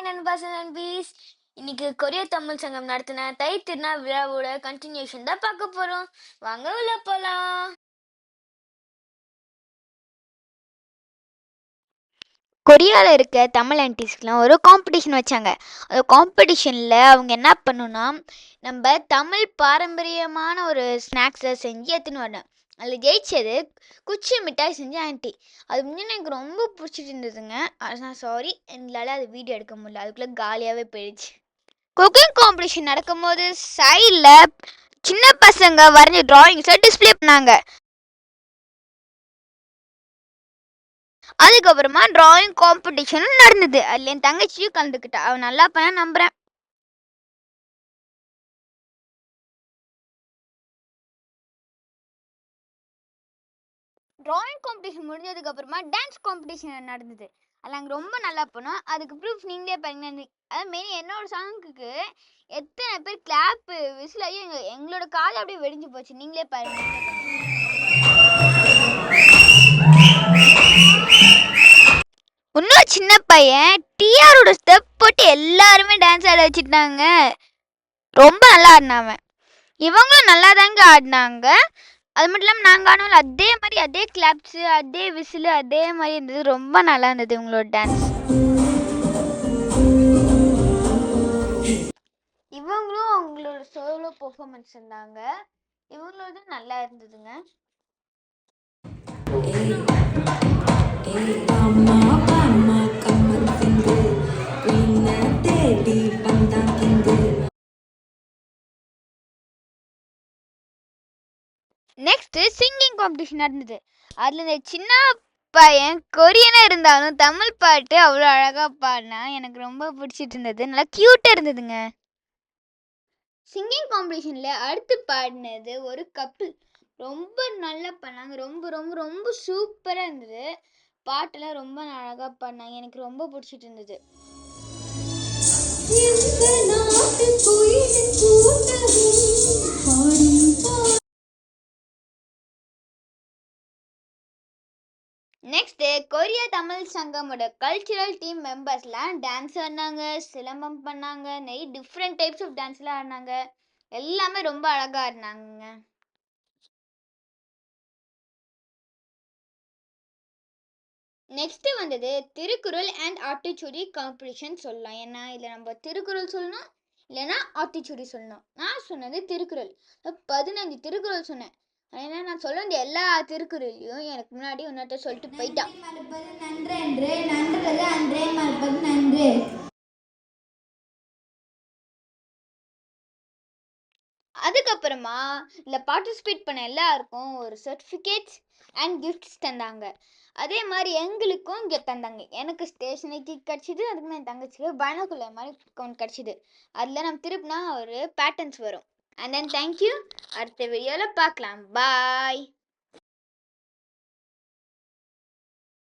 நண்பாஸ் and நண்பீஸ். இன்னைக்கு கொரிய தமிழ் சங்கம் நடத்தின தை திருநாள் விழாவோட கண்டினியூஷன் தான் பார்க்க போறோம். வாங்க உள்ள போலாம். கொரியாவில் இருக்க தமிழ் ஆன்டிஸ்க்கெலாம் ஒரு காம்படிஷன் வச்சாங்க. அந்த காம்படிஷனில் அவங்க என்ன பண்ணுன்னா, நம்ம தமிழ் பாரம்பரியமான ஒரு ஸ்நாக்ஸை செஞ்சு எடுத்துன்னு வரணும். அதில் ஜெயிச்சது குச்சி மிட்டாய் செஞ்ச ஆன்ட்டி. அது முன்னே எனக்கு ரொம்ப பிடிச்சிட்டு இருந்ததுங்க. ஆனால் சாரி, எங்களால் அது வீடியோ எடுக்க முடியல. அதுக்குள்ளே காலியாகவே போயிடுச்சு. குக்கிங் காம்படிஷன் நடக்கும்போது சைடில் சின்ன பசங்க வரைஞ்ச டிராயிங்ஸை டிஸ்பிளே பண்ணாங்க. அதுக்கப்புறமா டிராயிங் காம்படிஷனும் நடந்தது. அதில் என் தங்கச்சியும் கலந்துக்கிட்டா. அவன் நல்லா பண்ண நம்புறேன். டிராயிங் காம்படிஷன் முடிஞ்சதுக்கு அப்புறமா டான்ஸ் காம்படிஷன் நடந்தது. அதில் நாங்கள் ரொம்ப நல்லா பண்ணோம். அதுக்கு ப்ரூஃப் நீங்களே பாருங்க. அது மெயின் என்னோட சாங்குக்கு எத்தனை பேர் கிளாப்பு விசில் ஆகி எங்களோட காலை அப்படியே வெடிஞ்சு போச்சு. நீங்களே பாருங்க. இன்னும் சின்ன பையன் டிஆரோட ஸ்டெப் போட்டு எல்லாருமே டான்ஸ் ஆட வச்சுட்டாங்க. ரொம்ப நல்லா ஆடினாங்க. இவங்களும் நல்லா தாங்க ஆடினாங்க. அது மட்டும் இல்லாமல் நாங்கள் ஆனோம் அதே மாதிரி அதே கிளாப்ஸு அதே விசிலு அதே மாதிரி இருந்தது. ரொம்ப நல்லா இருந்தது இவங்களோட டான்ஸ். இவங்களும் அவங்களோட சோலோ பெர்ஃபார்மன்ஸ் இருந்தாங்க. இவங்களோட நல்லா இருந்ததுங்க. நெக்ஸ்ட் சிங்கிங் காம்படிஷன் நடந்தது. அதில் இந்த சின்ன பையன் கொரியனாக இருந்தாலும் தமிழ் பாட்டு அவ்வளோ அழகாக பாடினா. எனக்கு ரொம்ப பிடிச்சிட்டு இருந்தது. நல்லா க்யூட்டாக இருந்ததுங்க. சிங்கிங் காம்படிஷனில் அடுத்து பாடினது ஒரு கப்பிள். ரொம்ப நல்லா பண்ணாங்க. ரொம்ப ரொம்ப ரொம்ப சூப்பராக இருந்தது. பாட்டெல்லாம் ரொம்ப அழகாக பாடினாங்க. எனக்கு ரொம்ப பிடிச்சிட்டு இருந்தது. நெக்ஸ்ட் கொரியா தமிழ் சங்கமோட கல்ச்சுரல் டீம் மெம்பர்ஸ்லாம் டான்ஸ் ஆடினாங்க, சிலம்பம் பண்ணாங்க, நிறைய டிஃப்ரெண்ட் டைப்ஸ் ஆஃப் டான்ஸ்லாம் ஆடினாங்க. எல்லாமே ரொம்ப அழகாக ஆடினாங்க. நெக்ஸ்ட் வந்தது திருக்குறள் அண்ட் ஆத்திச்சூடி காம்படிஷன் சொல்லலாம். ஏன்னா இதில் நம்ம திருக்குறள் சொல்லணும், இல்லைன்னா ஆத்திச்சூடி சொல்லணும். நான் சொன்னது திருக்குறள். 15 திருக்குறள் சொன்னேன். ஏன்னா நான் சொல்ல வேண்டிய எல்லா திருக்குறளையும் எனக்கு முன்னாடி ஒன்னொருத்தர் சொல்லிட்டு போயிட்டான். அதுக்கப்புறமா இதில் பார்ட்டிசிபேட் பண்ண எல்லாருக்கும் ஒரு சர்டிஃபிகேட்ஸ் அண்ட் கிஃப்ட்ஸ் தந்தாங்க. அதே மாதிரி எங்களுக்கும் இங்கே தந்தாங்க. எனக்கு ஸ்டேஷனரி கிடச்சிது. அதுக்கு என் தங்கச்சிக்கு பைனாகுலர் மாதிரி ஒன்று கிடச்சிது. அதில் நம்ம திருப்பினா ஒரு பேட்டர்ன்ஸ் வரும். And then thank you. அடுத்த வீடியோவில் பார்க்கலாம். பாய்.